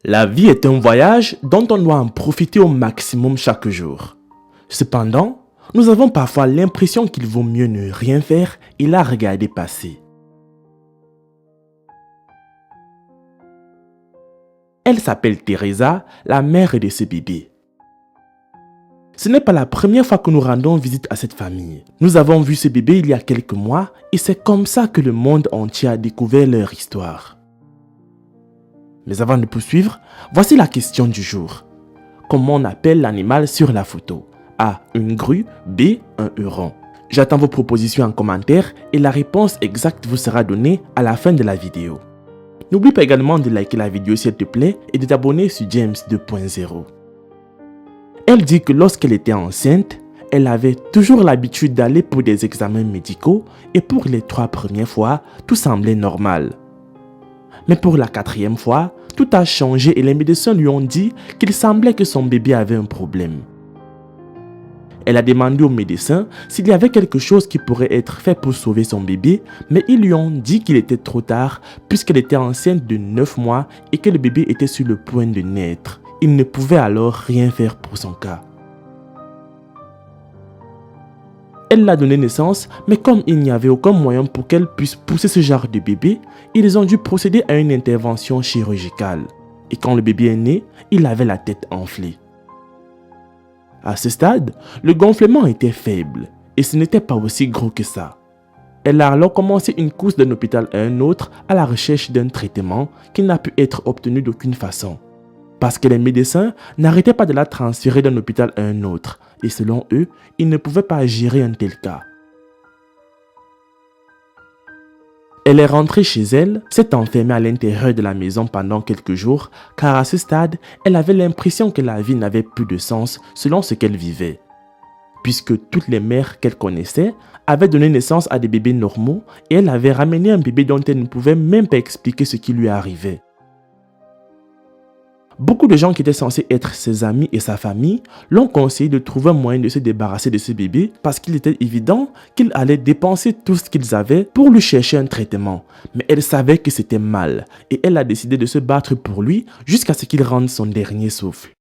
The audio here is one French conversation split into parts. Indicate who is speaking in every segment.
Speaker 1: La vie est un voyage dont on doit en profiter au maximum chaque jour. Cependant, nous avons parfois l'impression qu'il vaut mieux ne rien faire et la regarder passer. Elle s'appelle Teresa, la mère de ce bébé. Ce n'est pas la première fois que nous rendons visite à cette famille. Nous avons vu ce bébé il y a quelques mois et c'est comme ça que le monde entier a découvert leur histoire. Mais avant de poursuivre, voici la question du jour. Comment on appelle l'animal sur la photo? A. Une grue. B. Un huron. J'attends vos propositions en commentaire et la réponse exacte vous sera donnée à la fin de la vidéo. N'oublie pas également de liker la vidéo s'il te plaît et de t'abonner sur James 2.0. Elle dit que lorsqu'elle était enceinte, elle avait toujours l'habitude d'aller pour des examens médicaux et pour les 3 premières fois, tout semblait normal. Mais pour la 4e fois, tout a changé et les médecins lui ont dit qu'il semblait que son bébé avait un problème. Elle a demandé aux médecins s'il y avait quelque chose qui pourrait être fait pour sauver son bébé, mais ils lui ont dit qu'il était trop tard puisqu'elle était enceinte de 9 mois et que le bébé était sur le point de naître. Il ne pouvait alors rien faire pour son cas. Elle l'a donné naissance, mais comme il n'y avait aucun moyen pour qu'elle puisse pousser ce genre de bébé, ils ont dû procéder à une intervention chirurgicale. Et quand le bébé est né, il avait la tête enflée. À ce stade, le gonflement était faible et ce n'était pas aussi gros que ça. Elle a alors commencé une course d'un hôpital à un autre à la recherche d'un traitement qui n'a pu être obtenu d'aucune façon. Parce que les médecins n'arrêtaient pas de la transférer d'un hôpital à un autre et selon eux, ils ne pouvaient pas gérer un tel cas. Elle est rentrée chez elle, s'est enfermée à l'intérieur de la maison pendant quelques jours car à ce stade, elle avait l'impression que la vie n'avait plus de sens selon ce qu'elle vivait. Puisque toutes les mères qu'elle connaissait avaient donné naissance à des bébés normaux et elle avait ramené un bébé dont elle ne pouvait même pas expliquer ce qui lui arrivait. Beaucoup de gens qui étaient censés être ses amis et sa famille l'ont conseillé de trouver un moyen de se débarrasser de ce bébé parce qu'il était évident qu'ils allaient dépenser tout ce qu'ils avaient pour lui chercher un traitement. Mais elle savait que c'était mal et elle a décidé de se battre pour lui jusqu'à ce qu'il rende son dernier souffle.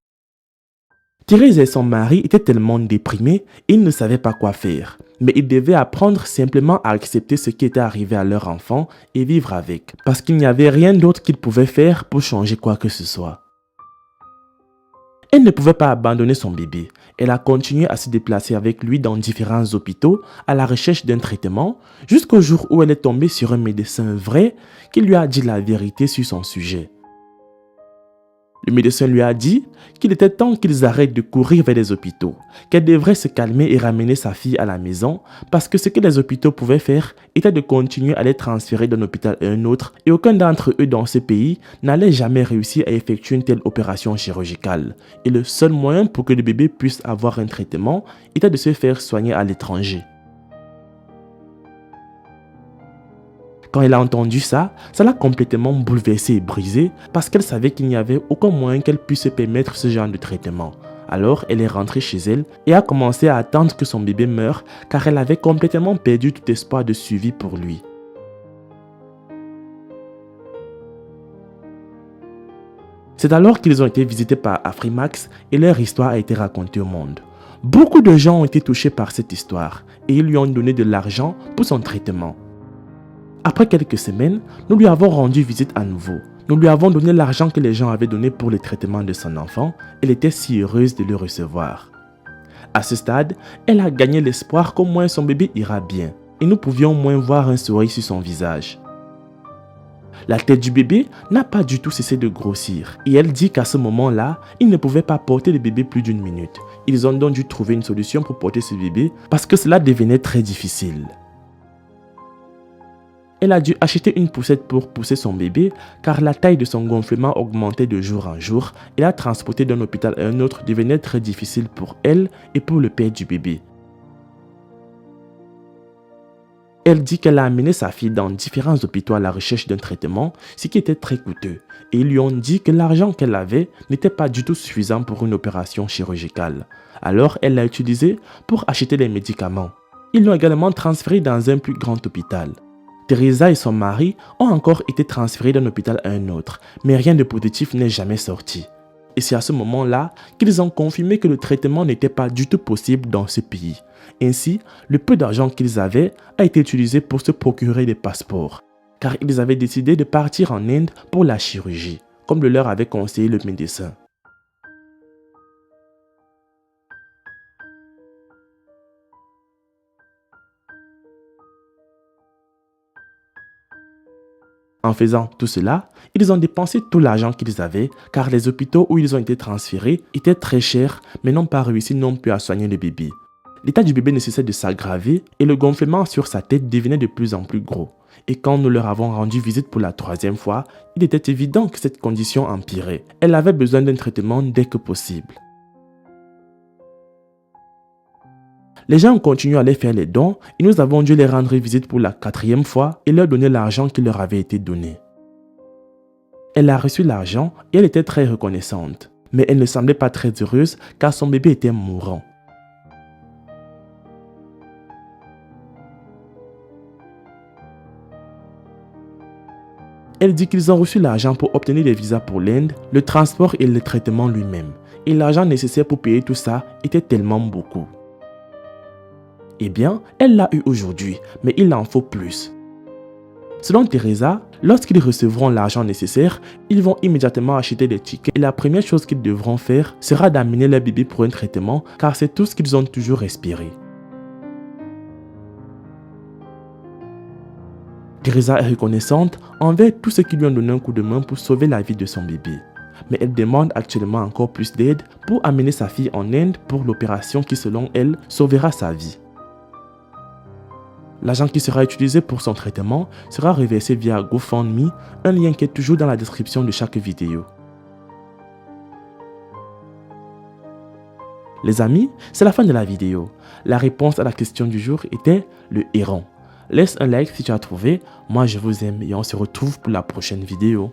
Speaker 1: Thérèse et son mari étaient tellement déprimés et ils ne savaient pas quoi faire. Mais ils devaient apprendre simplement à accepter ce qui était arrivé à leur enfant et vivre avec. Parce qu'il n'y avait rien d'autre qu'ils pouvaient faire pour changer quoi que ce soit. Elle ne pouvait pas abandonner son bébé. Elle a continué à se déplacer avec lui dans différents hôpitaux à la recherche d'un traitement jusqu'au jour où elle est tombée sur un médecin vrai qui lui a dit la vérité sur son sujet. Le médecin lui a dit qu'il était temps qu'ils arrêtent de courir vers les hôpitaux, qu'elle devrait se calmer et ramener sa fille à la maison parce que ce que les hôpitaux pouvaient faire était de continuer à les transférer d'un hôpital à un autre et aucun d'entre eux dans ce pays n'allait jamais réussir à effectuer une telle opération chirurgicale. Et le seul moyen pour que le bébé puisse avoir un traitement était de se faire soigner à l'étranger. Quand elle a entendu ça l'a complètement bouleversée et brisée parce qu'elle savait qu'il n'y avait aucun moyen qu'elle puisse se permettre ce genre de traitement. Alors elle est rentrée chez elle et a commencé à attendre que son bébé meure car elle avait complètement perdu tout espoir de suivi pour lui. C'est alors qu'ils ont été visités par Afrimax et leur histoire a été racontée au monde. Beaucoup de gens ont été touchés par cette histoire et ils lui ont donné de l'argent pour son traitement. Après quelques semaines, nous lui avons rendu visite à nouveau. Nous lui avons donné l'argent que les gens avaient donné pour le traitement de son enfant. Elle était si heureuse de le recevoir. À ce stade, elle a gagné l'espoir qu'au moins son bébé ira bien et nous pouvions au moins voir un sourire sur son visage. La tête du bébé n'a pas du tout cessé de grossir et elle dit qu'à ce moment-là, ils ne pouvaient pas porter le bébé plus d'1 minute. Ils ont donc dû trouver une solution pour porter ce bébé parce que cela devenait très difficile. Elle a dû acheter une poussette pour pousser son bébé car la taille de son gonflement augmentait de jour en jour et la transporter d'un hôpital à un autre devenait très difficile pour elle et pour le père du bébé. Elle dit qu'elle a amené sa fille dans différents hôpitaux à la recherche d'un traitement, ce qui était très coûteux, et ils lui ont dit que l'argent qu'elle avait n'était pas du tout suffisant pour une opération chirurgicale. Alors elle l'a utilisé pour acheter les médicaments. Ils l'ont également transféré dans un plus grand hôpital. Teresa et son mari ont encore été transférés d'un hôpital à un autre, mais rien de positif n'est jamais sorti. Et c'est à ce moment-là qu'ils ont confirmé que le traitement n'était pas du tout possible dans ce pays. Ainsi, le peu d'argent qu'ils avaient a été utilisé pour se procurer des passeports, car ils avaient décidé de partir en Inde pour la chirurgie, comme le leur avait conseillé le médecin. En faisant tout cela, ils ont dépensé tout l'argent qu'ils avaient car les hôpitaux où ils ont été transférés étaient très chers mais n'ont pas réussi non plus à soigner le bébé. L'état du bébé ne cessait de s'aggraver et le gonflement sur sa tête devenait de plus en plus gros. Et quand nous leur avons rendu visite pour la 3e fois, il était évident que cette condition empirait. Elle avait besoin d'un traitement dès que possible. Les gens ont continué à aller faire les dons et nous avons dû les rendre visite pour la 4e fois et leur donner l'argent qui leur avait été donné. Elle a reçu l'argent et elle était très reconnaissante, mais elle ne semblait pas très heureuse car son bébé était mourant. Elle dit qu'ils ont reçu l'argent pour obtenir des visas pour l'Inde, le transport et le traitement lui-même. Et l'argent nécessaire pour payer tout ça était tellement beaucoup. Eh bien, elle l'a eu aujourd'hui, mais il en faut plus. Selon Teresa, lorsqu'ils recevront l'argent nécessaire, ils vont immédiatement acheter des tickets et la première chose qu'ils devront faire sera d'amener leur bébé pour un traitement car c'est tout ce qu'ils ont toujours espéré. Teresa est reconnaissante envers tous ceux qui lui ont donné un coup de main pour sauver la vie de son bébé. Mais elle demande actuellement encore plus d'aide pour amener sa fille en Inde pour l'opération qui, selon elle, sauvera sa vie. L'argent qui sera utilisé pour son traitement sera reversé via GoFundMe, un lien qui est toujours dans la description de chaque vidéo. Les amis, c'est la fin de la vidéo. La réponse à la question du jour était le héron. Laisse un like si tu as trouvé. Moi, je vous aime et on se retrouve pour la prochaine vidéo.